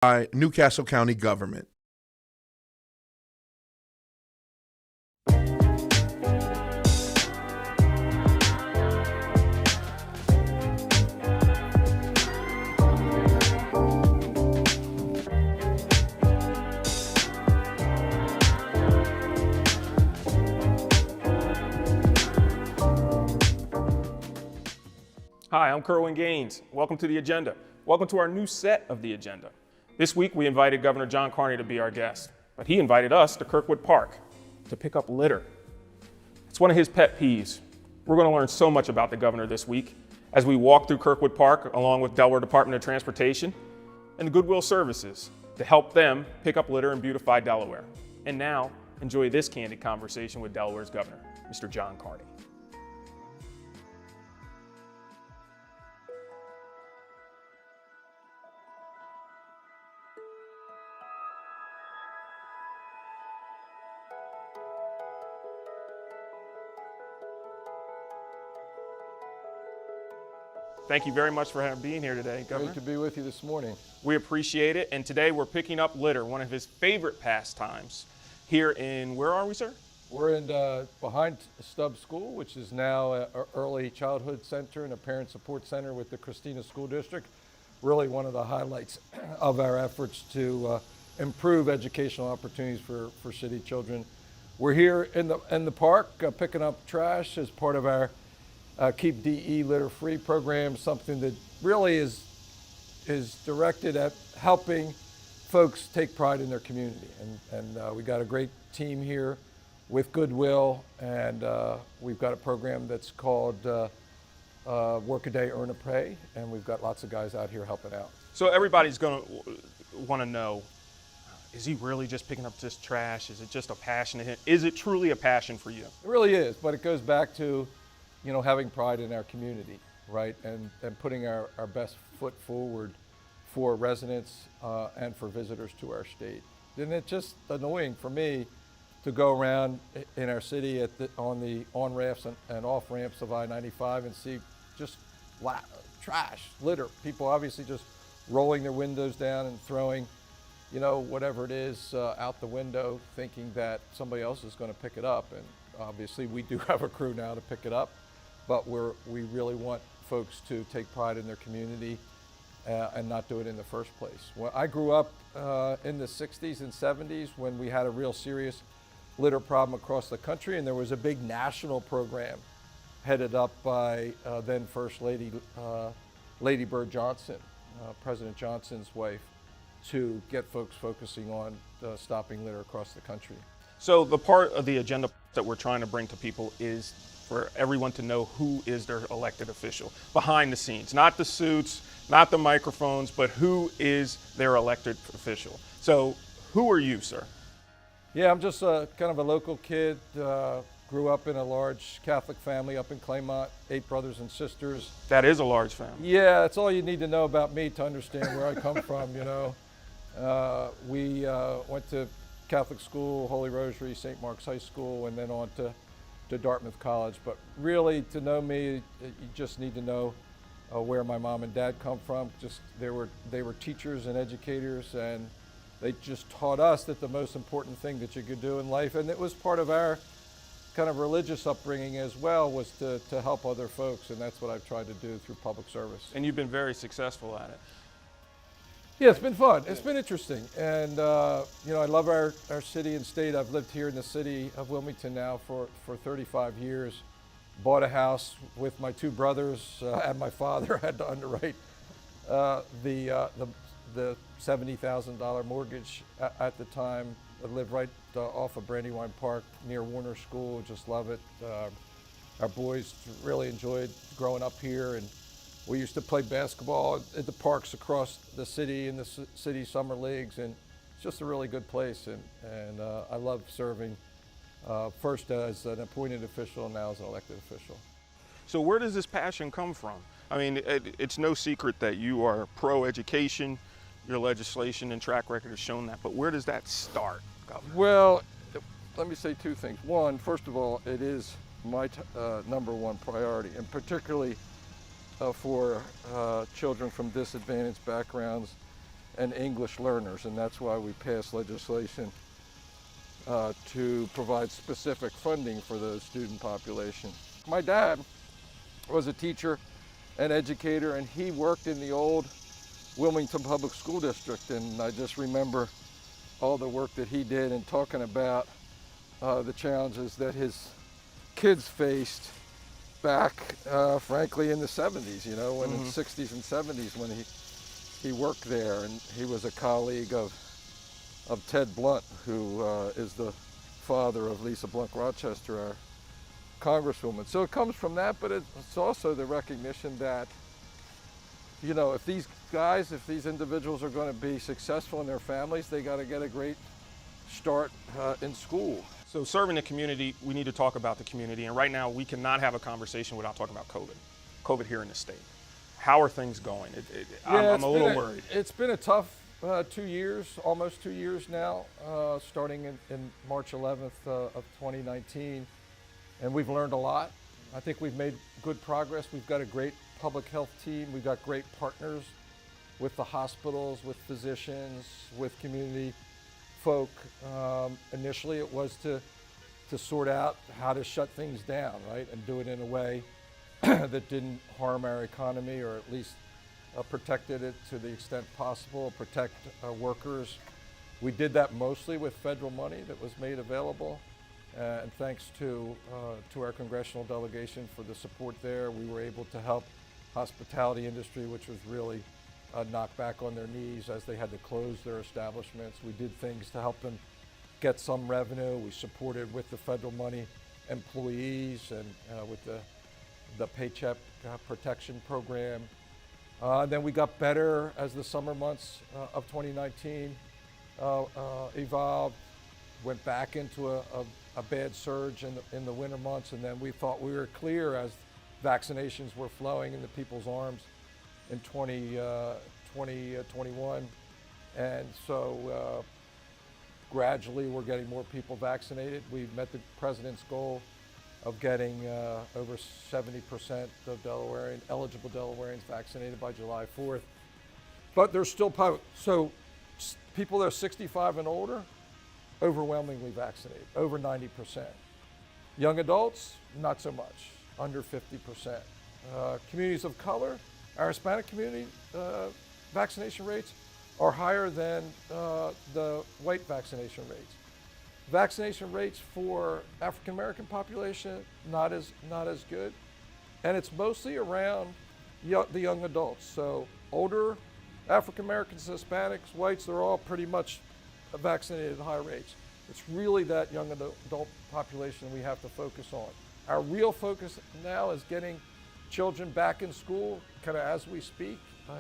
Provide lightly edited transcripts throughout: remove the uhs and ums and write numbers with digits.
by Newcastle County government. Hi, I'm Kerwin Gaines. Welcome to The Agenda. Welcome to our new set of The Agenda. This week, we invited Governor John Carney to be our guest, but he invited us to Kirkwood Park to pick up litter. It's one of his pet peeves. We're going to learn so much about the governor this week as we walk through Kirkwood Park along with Delaware Department of Transportation and the Goodwill Services to help them pick up litter and beautify Delaware. And now, enjoy this candid conversation with Delaware's governor, Mr. John Carney. Thank you very much for being here today, Governor. Great to be with you this morning. We appreciate it. And today we're picking up litter, one of his favorite pastimes, here in, where are we, sir? We're in behind Stubbs School, which is now an early childhood center and a parent support center with the Christina School District. Really one of the highlights of our efforts to improve educational opportunities for city children. We're here in the park picking up trash as part of our Keep DE Litter Free program, something that really is directed at helping folks take pride in their community. And we got a great team here with Goodwill, and we've got a program that's called Work a Day, Earn a Pay, and we've got lots of guys out here helping out. So everybody's going to want to know, is he really just picking up this trash? Is it just a passion to him? Is it truly a passion for you? It really is, but it goes back to having pride in our community, right? And putting our best foot forward for residents and for visitors to our state. And it's just annoying for me to go around in our city on the on-ramps and off-ramps of I-95 and see just trash, litter. People obviously just rolling their windows down and throwing, whatever it is out the window, thinking that somebody else is going to pick it up. And obviously we do have a crew now to pick it up. But we really want folks to take pride in their community and not do it in the first place. Well, I grew up in the 60s and 70s when we had a real serious litter problem across the country, and there was a big national program headed up by then First Lady Lady Bird Johnson, President Johnson's wife, to get folks focusing on stopping litter across the country. So the part of the agenda that we're trying to bring to people is for everyone to know who is their elected official behind the scenes, not the suits, not the microphones, but who is their elected official. So who are you, sir? Yeah, I'm just kind of a local kid, grew up in a large Catholic family up in Claymont, 8 brothers and sisters. That is a large family. Yeah, that's all you need to know about me to understand where I come from, We went to Catholic school, Holy Rosary, St. Mark's High School, and then on to Dartmouth College. But really, to know me, you just need to know where my mom and dad come from. They were teachers and educators, and they just taught us that the most important thing that you could do in life, and it was part of our kind of religious upbringing as well, was to help other folks, and that's what I've tried to do through public service. And you've been very successful at it. Yeah, it's been fun. It's been interesting. And, I love our city and state. I've lived here in the city of Wilmington now for 35 years. Bought a house with my 2 brothers and my father. Had to underwrite the $70,000 mortgage at the time. I lived right off of Brandywine Park near Warner School. Just love it. Our boys really enjoyed growing up here, and we used to play basketball at the parks across the city in the city summer leagues, and it's just a really good place. And I love serving first as an appointed official and now as an elected official. So where does this passion come from? I mean, it's no secret that you are pro-education. Your legislation and track record has shown that, but where does that start, Governor? Well, let me say 2 things. One, first of all, it is my number 1 priority, and particularly for children from disadvantaged backgrounds and English learners, and that's why we passed legislation to provide specific funding for those student population. My dad was a teacher and educator, and he worked in the old Wilmington Public School District, and I just remember all the work that he did and talking about the challenges that his kids faced back, frankly, in the 70s, you know, when in the 60s and 70s when he worked there, and he was a colleague of Ted Blunt, who is the father of Lisa Blunt Rochester, our Congresswoman. So it comes from that, but it's also the recognition that, you know, if these individuals are going to be successful in their families, they got to get a great start in school. So serving the community, we need to talk about the community. And right now, we cannot have a conversation without talking about COVID here in the state. How are things going? I'm a little worried. It's been a tough 2 years, almost 2 years now, starting in March 11th of 2019. And we've learned a lot. I think we've made good progress. We've got a great public health team. We've got great partners with the hospitals, with physicians, with community folk. Initially, it was to sort out how to shut things down, right, and do it in a way that didn't harm our economy, or at least protected it to the extent possible, protect workers. We did that mostly with federal money that was made available. And thanks to our congressional delegation for the support there, we were able to help hospitality industry, which was really knocked back on their knees as they had to close their establishments. We did things to help them get some revenue. We supported with the federal money employees and with the Paycheck Protection Program. Then we got better as the summer months of 2019 evolved, went back into a bad surge in the winter months, and then we thought we were clear as vaccinations were flowing into people's arms in 2021. And so gradually we're getting more people vaccinated. We've met the president's goal of getting over 70% of eligible Delawareans vaccinated by July 4th. But there's still, so people that are 65 and older, overwhelmingly vaccinated, over 90%. Young adults, not so much, under 50%. Communities of color, our Hispanic community vaccination rates are higher than the white vaccination rates. Vaccination rates for African American population, not as good. And it's mostly around the young adults. So older African Americans, Hispanics, whites, they're all pretty much vaccinated at high rates. It's really that young adult population we have to focus on. Our real focus now is getting children back in school, kind of as we speak,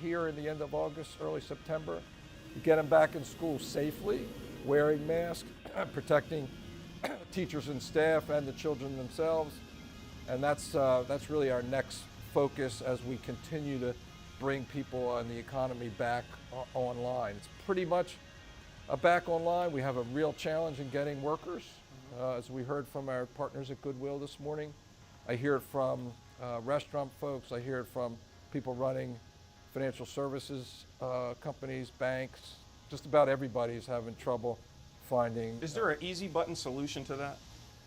here in the end of August, early September. Get them back in school safely, wearing masks, protecting teachers and staff and the children themselves. And that's really our next focus as we continue to bring people and the economy back online. It's pretty much back online. We have a real challenge in getting workers, as we heard from our partners at Goodwill this morning. I hear it from restaurant folks. I hear it from people running financial services companies, banks. Just about everybody's having trouble finding. Is there an easy button solution to that?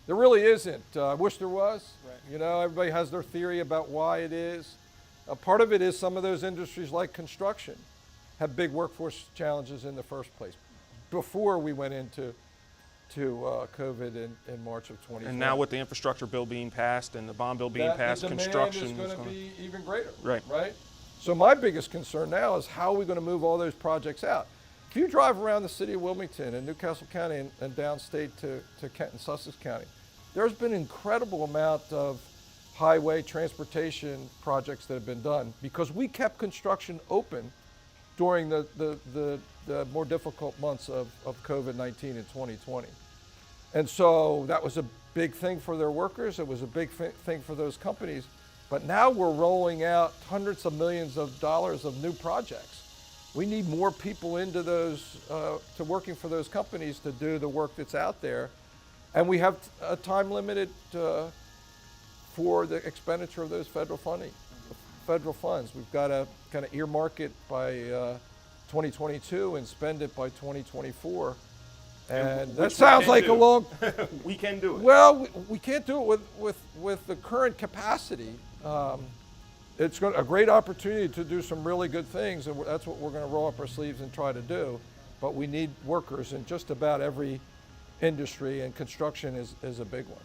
There really isn't. I wish there was. Right. You know, everybody has their theory about why it is. Part of it is some of those industries like construction have big workforce challenges in the first place before we went into COVID in March of 2020. And now with the infrastructure bill being passed and the bond bill being passed, construction is going to be even greater. Right. So my biggest concern now is how are we going to move all those projects out? If you drive around the city of Wilmington and Newcastle County and downstate to Kent and Sussex County, there's been an incredible amount of highway transportation projects that have been done because we kept construction open during the more difficult months of COVID-19 in 2020. And so that was a big thing for their workers. It was a big thing for those companies. But now we're rolling out hundreds of millions of dollars of new projects. We need more people into those, to working for those companies to do the work that's out there. And we have a time limited for the expenditure of those federal funds. We've got to kind of earmark it by 2022 and spend it by 2024. And that Which we sounds can like do. a long. We can do it. Well, we can't do it with the current capacity. It's a great opportunity to do some really good things, and that's what we're going to roll up our sleeves and try to do. But we need workers in just about every industry, and construction is a big one.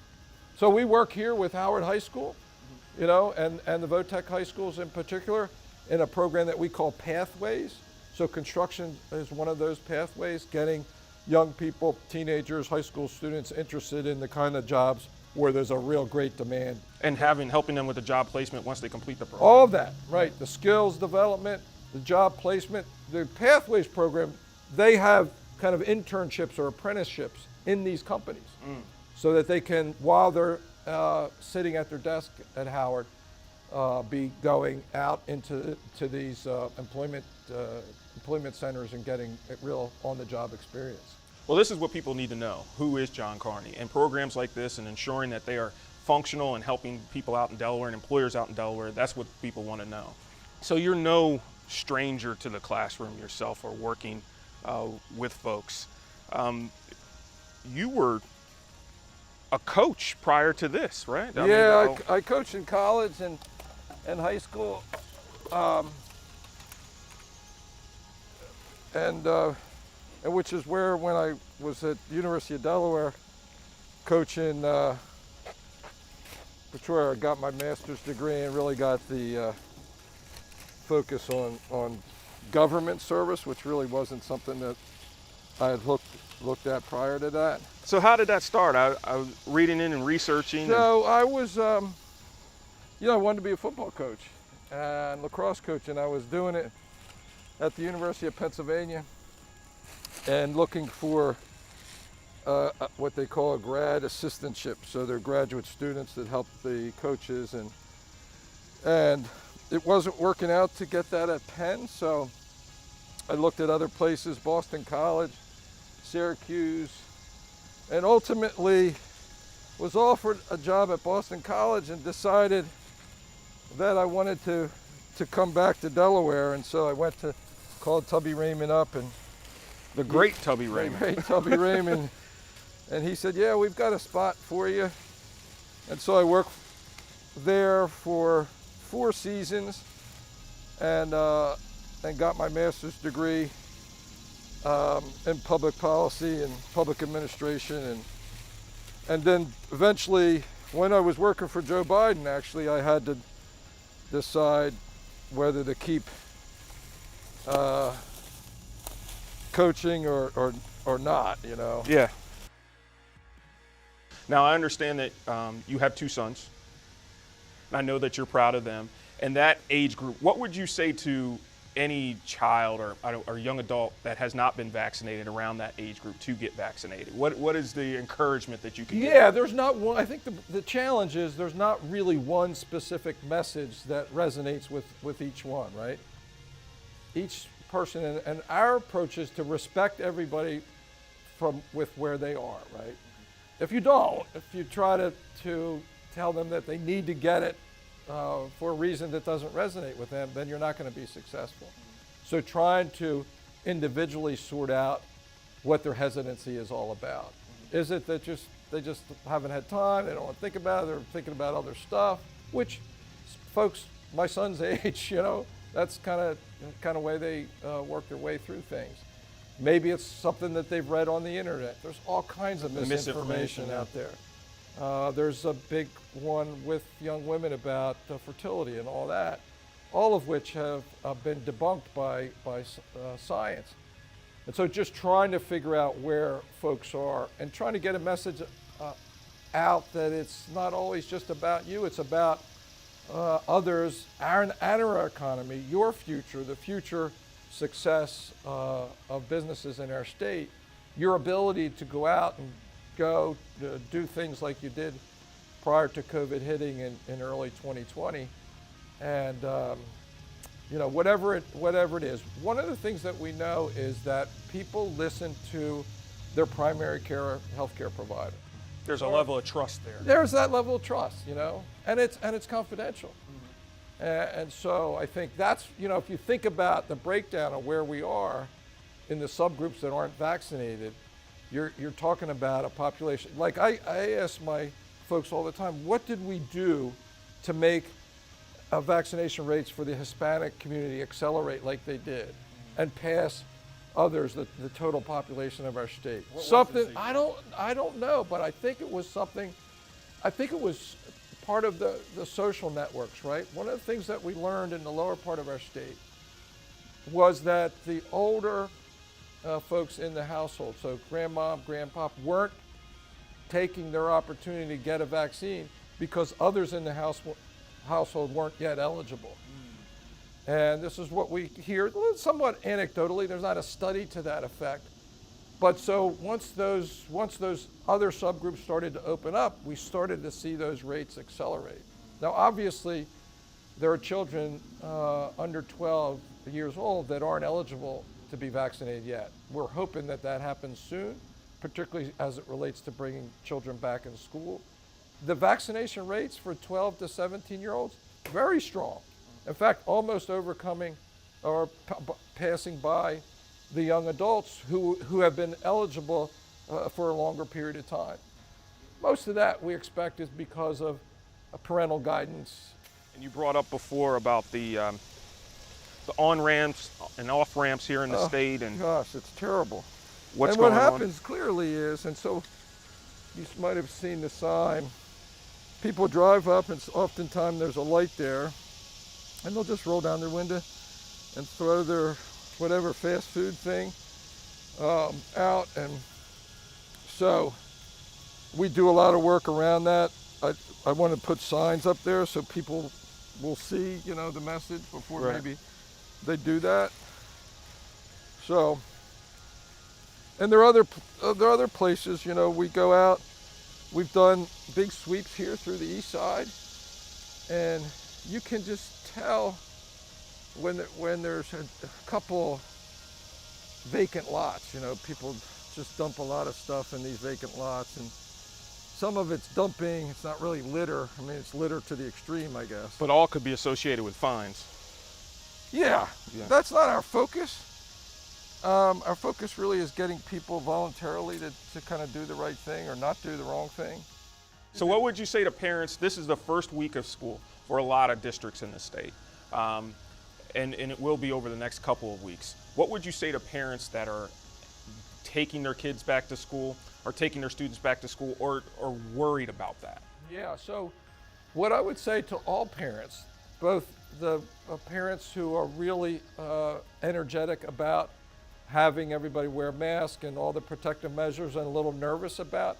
So we work here with Howard High School, and the Votech high schools in particular, in a program that we call Pathways. So construction is one of those pathways, getting young people, teenagers, high school students interested in the kind of jobs where there's a real great demand. And helping them with the job placement once they complete the program. All of that, right. The skills development, the job placement, the Pathways program, they have kind of internships or apprenticeships in these companies so that they can, while they're sitting at their desk at Howard, be going out into these employment centers and getting real on-the-job experience. Well, this is what people need to know. Who is John Carney? And programs like this and ensuring that they are functional and helping people out in Delaware and employers out in Delaware, that's what people want to know. So you're no stranger to the classroom yourself or working with folks. You were a coach prior to this, right? I coached in college and high school. And which is where, when I was at the University of Delaware coaching, which where I got my master's degree and really got the focus on government service, which really wasn't something that I had looked at prior to that. So how did that start? I was reading in and researching. So I was, I wanted to be a football coach and lacrosse coach, and I was doing it at the University of Pennsylvania and looking for what they call a grad assistantship. So they're graduate students that help the coaches, and it wasn't working out to get that at Penn, so I looked at other places, Boston College, Syracuse, and ultimately was offered a job at Boston College and decided that I wanted to come back to Delaware, and so I called Tubby Raymond up, and the great Tubby Raymond. Great Tubby Raymond, and he said, "Yeah, we've got a spot for you." And so I worked there for 4 seasons, and got my master's degree in public policy and public administration, and then eventually, when I was working for Joe Biden, actually, I had to decide whether to keep coaching or not, Yeah. Now I understand that you have 2 sons. I know that you're proud of them. And that age group, what would you say to any child or young adult that has not been vaccinated around that age group to get vaccinated? What is the encouragement that you can give? Yeah, there's not one. I think the challenge is there's not really one specific message that resonates with each one, right? Each person, and our approach is to respect everybody with where they are, right? If you try to tell them that they need to get it for a reason that doesn't resonate with them, then you're not going to be successful. So trying to individually sort out what their hesitancy is all about. Is it that they just haven't had time, they don't want to think about it, they're thinking about other stuff, which folks my son's age, that's kind of way they work their way through things. Maybe it's something that they've read on the internet. There's all kinds of misinformation out there. There's a big one with young women about fertility and all that, all of which have been debunked by science. And so just trying to figure out where folks are and trying to get a message out that it's not always just about you, it's about others, our economy, your future, the future success of businesses in our state, your ability to go out and do things like you did prior to COVID hitting in early 2020, and whatever it is. One of the things that we know is that people listen to their primary care healthcare provider. There's a level of trust there. There's that level of trust, and it's confidential. And so I think that's, if you think about the breakdown of where we are in the subgroups that aren't vaccinated, you're talking about a population. Like I ask my folks all the time, what did we do to make vaccination rates for the Hispanic community accelerate like they did and pass others, the total population of our state? Something, I don't know, but I think it was something, I think it was part of the social networks, right? One of the things that we learned in the lower part of our state was that the older folks in the household, so grandma, grandpa, weren't taking their opportunity to get a vaccine because others in the household weren't yet eligible. And this is what we hear somewhat anecdotally. There's not a study to that effect. But so once those other subgroups started to open up, we started to see those rates accelerate. Now, obviously, there are children under 12 years old that aren't eligible to be vaccinated yet. We're hoping that that happens soon, particularly as it relates to bringing children back in school. The vaccination rates for 12 to 17-year-olds, very strong. In fact, almost overcoming or passing by the young adults who have been eligible for a longer period of time. Most of that we expect is because of parental guidance. And you brought up before about the on-ramps and off-ramps here in the state. And gosh, it's terrible. What's and going what on? happens clearly is, and so you might have seen the sign, people drive up and oftentimes there's a light there and they'll just roll down their window and throw their whatever fast food thing out. And so we do a lot of work around that. I want to put signs up there so people will see, the message before maybe they do that. So, and there are other places, we go out. We've done big sweeps here through the Eastside, and you can just tell when there's a couple vacant lots. People just dump a lot of stuff in these vacant lots, and some of it's dumping. It's not really litter. I mean, it's litter to the extreme, I guess. But all could be associated with fines. Yeah. That's not our focus. Our focus really is getting people voluntarily to kind of do the right thing or not do the wrong thing. So what would you say to parents? This is the first week of school for a lot of districts in the state, and it will be over the next couple of weeks. What would you say to parents that are taking their kids back to school or taking their students back to school or worried about that? Yeah, so what I would say to all parents, both the parents who are really energetic about having everybody wear masks and all the protective measures and a little nervous about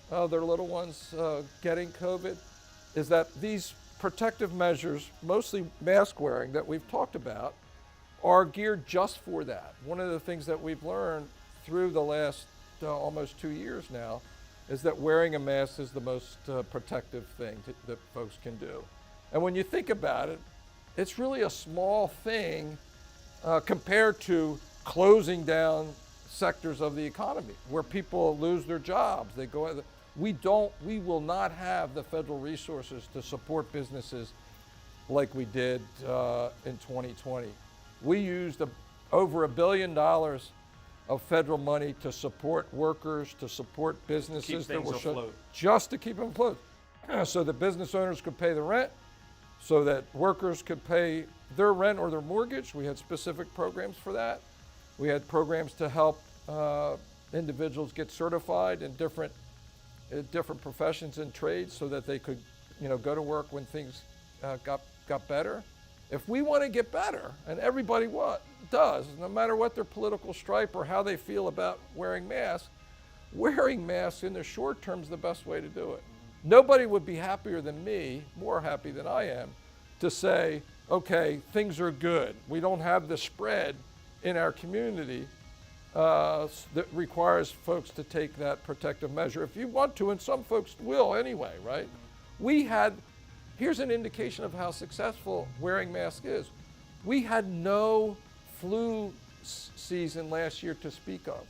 their little ones getting COVID, is that these protective measures, mostly mask wearing that we've talked about, are geared just for that. One of the things that we've learned through the last almost 2 years now is that wearing a mask is the most protective thing that folks can do. And when you think about it, it's really a small thing compared to closing down sectors of the economy where people lose their jobs. They go. We will not have the federal resources to support businesses like we did in 2020. We used over $1 billion of federal money to support workers, to support businesses that were afloat, just to keep them afloat, so that business owners could pay the rent, so that workers could pay their rent or their mortgage. We had specific programs for that. We had programs to help individuals get certified in different professions and trades so that they could, go to work when things got better. If we want to get better, and everybody does, no matter what their political stripe or how they feel about wearing masks in the short term is the best way to do it. Nobody would be happier than me, more happy than I am, to say, okay, things are good. We don't have the spread in our community that requires folks to take that protective measure if you want to, and some folks will anyway, right? Here's an indication of how successful wearing masks is. We had no flu season last year to speak of.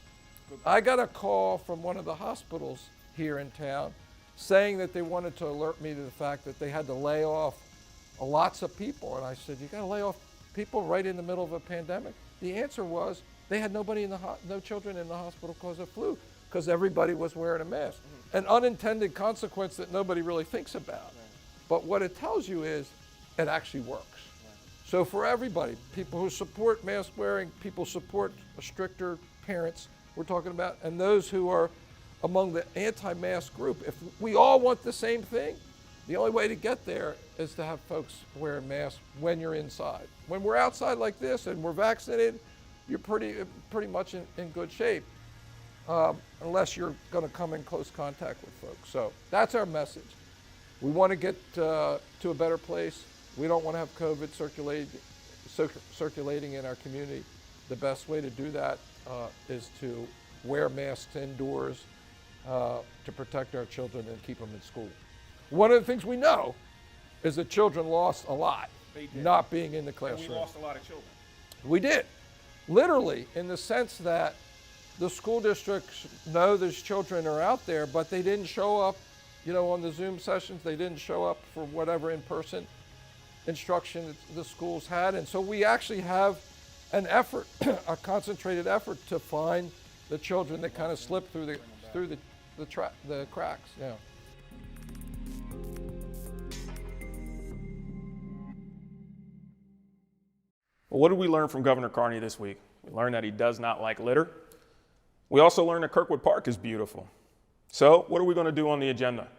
I got a call from one of the hospitals here in town saying that they wanted to alert me to the fact that they had to lay off lots of people. And I said, you got to lay off people right in the middle of a pandemic? The answer was they had no children in the hospital because of flu, because everybody was wearing a mask. An unintended consequence that nobody really thinks about. But what it tells you is it actually works. So for everybody, people who support mask wearing, people support stricter parents, we're talking about, and those who are among the anti-mask group, if we all want the same thing, the only way to get there is to have folks wearing masks when you're inside. When we're outside like this and we're vaccinated, you're pretty much in good shape, unless you're going to come in close contact with folks. So that's our message. We want to get to a better place. We don't want to have COVID circulating in our community. The best way to do that is to wear masks indoors to protect our children and keep them in school. One of the things we know is that children lost a lot not being in the classroom. And we lost a lot of children. We did. Literally, in the sense that the school districts know those children are out there, but they didn't show up, on the Zoom sessions. They didn't show up for whatever in-person instruction that the schools had. And so we actually have an effort, a concentrated effort to find the children that kind of slip through the cracks. Yeah. Well, what did we learn from Governor Carney this week? We learned that he does not like litter. We also learned that Kirkwood Park is beautiful. So what are we going to do on the agenda?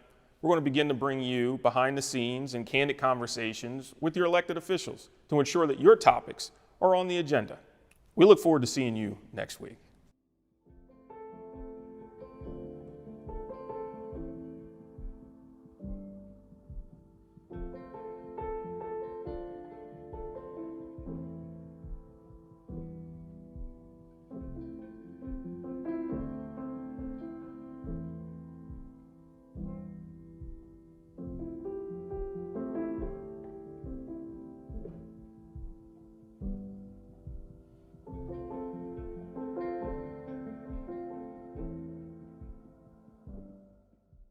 We're going to begin to bring you behind the scenes and candid conversations with your elected officials to ensure that your topics are on the agenda. We look forward to seeing you next week.